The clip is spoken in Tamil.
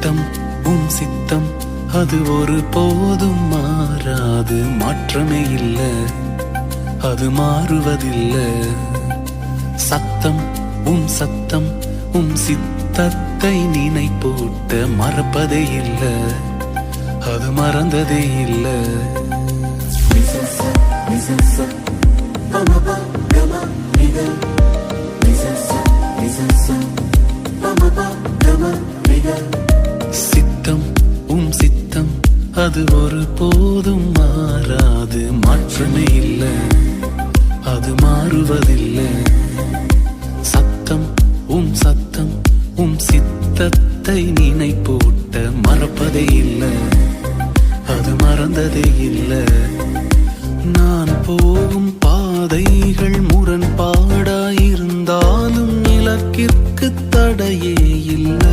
சித்தம் சித்தம் அது ஒரு போதும் மாறாது, மாற்றமே இல்ல, அது மாறுவதில்ல. சத்தம் சத்தம் சித்தத்தை நினைப்பூட்ட மறப்பதே இல்ல, அது மறந்ததே இல்ல. சித்தம் சித்தம் அது ஒரு போதும் மாறாது, மாற்றமே இல்ல, அது மாறுவதில்லை. சத்தம் சத்தம் சித்தத்தை நினைப்பூட்ட மறப்பதே இல்ல, அது மறந்ததே இல்ல. நான் போகும் பாதைகள் முரண்பாடாயிருந்தாலும் இலக்கிற்கு தடையே இல்ல.